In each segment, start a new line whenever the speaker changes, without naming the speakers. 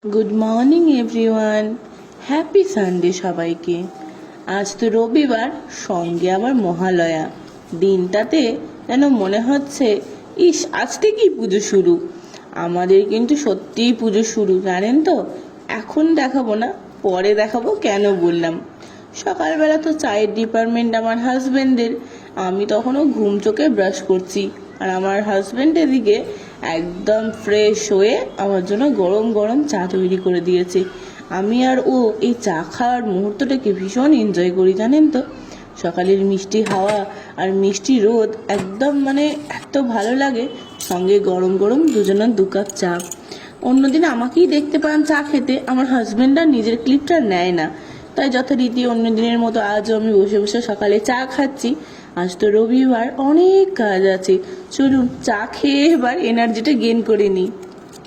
Good morning everyone, happy Sunday সবাইকে। আজ তো রবিবার, সঙ্গে আবার মহালয়া। দিনটাতে যেন মনে হচ্ছে ইস আজ থেকেই পুজো শুরু। আমাদের কিন্তু সত্যিই পুজো শুরু, জানেন তো। এখন দেখাবো না, পরে দেখাবো কেন বললাম। সকালবেলা তো চায়ের ডিপার্টমেন্ট আমার হাজব্যান্ডের, আমি তখনও ঘুম চোখে ব্রাশ করছি, আর আমার হাজব্যান্ড এদিকে একদম ফ্রেশ হয়ে আমার জন্য গরম গরম চা তৈরি করে দিয়েছে। আমি আর ও এই চা খাওয়ার মুহূর্তটাকে ভীষণ এনজয় করি, জানেন তো। সকালের মিষ্টি হাওয়া আর মিষ্টি রোদ একদম এত ভালো লাগে, সঙ্গে গরম গরম দুজনের 2 কাপ চা। অন্যদিন আমাকেই দেখতে পান চা খেতে, আমার হাজব্যান্ড আর নিজের ক্লিপটা নেয় না। তাই যথারীতি অন্য দিনের মতো আজও আমি বসে বসে সকালে চা খাচ্ছি। আজ তো রবিবার, অনেক কাজ আছে, চলুন চা খেয়ে এবার এনার্জিটা গেইন করে নিই।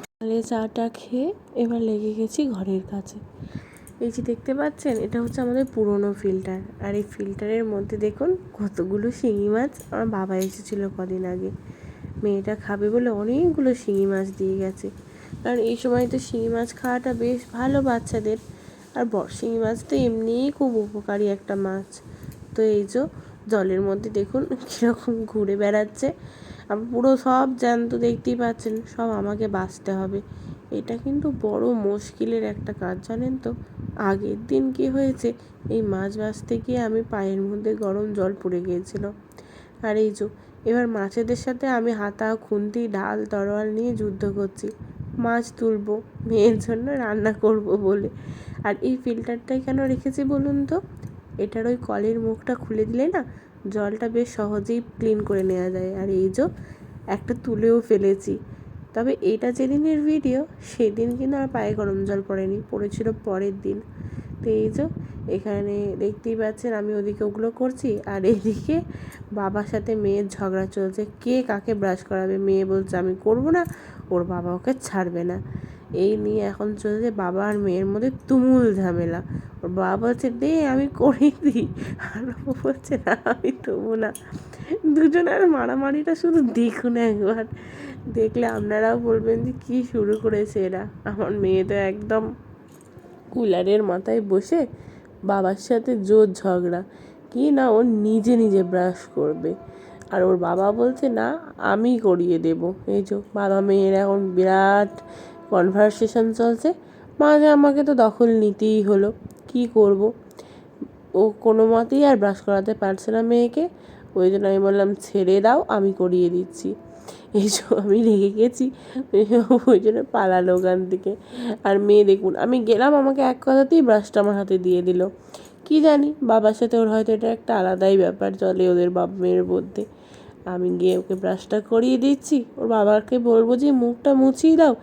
সকালে চাটা খেয়ে এবার লেগে গেছি ঘরের কাছে। এই যে দেখতে পাচ্ছেন, এটা হচ্ছে আমাদের পুরনো ফিল্টার, আর এই ফিল্টারের মধ্যে দেখুন কতগুলো শিঙি মাছ আমার বাবা এসেছিলো কদিন আগে। মেয়েটা খাবে বলে অনেকগুলো শিঙি মাছ দিয়ে গেছে, কারণ এই সময় তো শিঙি মাছ খাওয়াটা বেশ ভালো বাচ্চাদের। আর শিঙি মাছ তো এমনিই খুব উপকারী একটা মাছ। তো এই যে জলের মধ্যে দেখুন কীরকম ঘুরে বেড়াচ্ছে। আবার পুরো সব জ্যান্ত দেখতেই পাচ্ছেন, সব আমাকে বাঁচতে হবে। এটা কিন্তু বড় মুশকিলের একটা কাজ, জানেন তো। আগের দিন কি হয়েছে, এই মাছ বাঁচতে গিয়ে আমি পায়ের মধ্যে গরম জল পড়ে গিয়েছিল। আর এই যে এবার মাছেদের সাথে আমি হাতা খুন্তি ঢাল তরোয়াল নিয়ে যুদ্ধ করছি, মাছ তুলবো মেয়ের জন্য রান্না করব বলে। আর এই ফিল্টারটাই কেন রেখেছি বলুন তো, এটার ওই কলের মুখটা খুলে দিলে না, জলটা বেশ সহজেই ক্লিন করে নেওয়া যায়। আর এই যে একটা তুলেও ফেলেছি। তবে এটা যেদিনের ভিডিও, সেদিন কিন্তু আর পায়ে গরম জল পড়েনি, পড়েছিল পরের দিন। তো এই যে এখানে দেখতেই পাচ্ছেন আমি ওদিকে ওগুলো করছি, আর এদিকে বাবার সাথে মেয়ের ঝগড়া চলছে, কে কাকে ব্রাশ করাবে। মেয়ে বলছে আমি করব না, ওর বাবা ওকে ছাড়বে না। এই নিয়ে এখন চলছে বাবা আর মেয়ের মধ্যে তুমুল ঝামেলা। ওর বাবা বলছে দে আমি করে দিই, আর ও বলছে না আমি দেবো না। দুজনের মারামারিটা শুধু দেখুন একবার, দেখলে আপনারাও বলবেন যে কী শুরু করেছে এরা। আমার মেয়ে তো একদম কুলারের মাথায় বসে বাবার সাথে জোর ঝগড়া, কি না ও নিজে নিজে ব্রাশ করবে, আর ওর বাবা বলছে না আমি করিয়ে দেব। এই যে বাবা মেয়ের এখন বিরাট কনভারসেশন চলছে। মাঝে আমাকে তো দখল নিতেই হলো, কি করব। ও কোনো মতেই আর ব্রাশ করাতে পারছে না মেয়েকে, ওই জন্য আমি বললাম ছেড়ে দাও আমি করিয়ে দিচ্ছি। এইসব আমি রেগে গেছি, ওই জন্য পালালো ওখান থেকে। আর মেয়ে দেখুন, আমি গেলাম, আমাকে এক কথাতেই ব্রাশটা আমার হাতে দিয়ে দিল। কি জানি বাবার সাথে ওর হয়তো এটা একটা আলাদাই ব্যাপার চলে ওদের বাবা মেয়ের মধ্যে। আমি গিয়ে ওকে ব্রাশটা করিয়ে দিচ্ছি, ওর বাবাকে বলবো যে মুখটা মুছিয়ে দাও,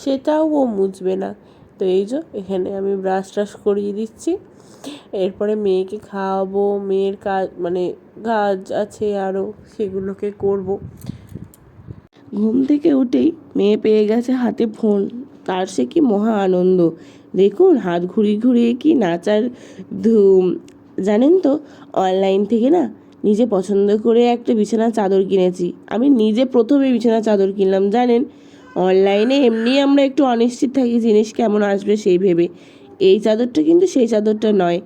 সেটাও ও মুছবে না। তো এই যে এখানে আমি ব্রাশ টাশ করিয়ে দিচ্ছি, এরপরে মেয়েকে খাওয়াবো। মেয়ের কাজ আছে আরও, সেগুলোকে করব। ঘুম থেকে উঠেই মেয়ে পেয়ে গেছে হাতে ফোন, তার সে কি মহা আনন্দ। দেখুন হাত ঘুরিয়ে ঘুরিয়ে কি নাচার ধুম। জানেন তো, অনলাইন থেকে না নিজে পছন্দ করে একটা বিছানার চাদর কিনেছি। আমি নিজে প্রথমে বিছানার চাদর কিনলাম, জানেন। অনলাইনে এমনি আমরা একটু অনিশ্চিত থাকি জিনিস কেমন আসবে সেই ভেবে। এই চাদরটা কিন্তু সেই চাদরটা নয়।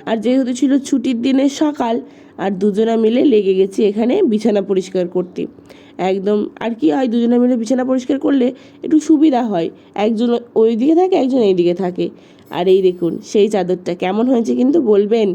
আর যেহেতু ছিল ছুটির দিনের সকাল, আর দুজনা মিলে লেগে গেছি এখানে বিছানা পরিষ্কার করতে। একদম আর কি হয়, দুজনে মিলে বিছানা পরিষ্কার করলে একটু সুবিধা হয়, একজন ওই দিকে থাকে একজন এই দিকে থাকে। আর এই দেখুন সেই চাদরটা কেমন হয়েছে কিন্তু বলবেন।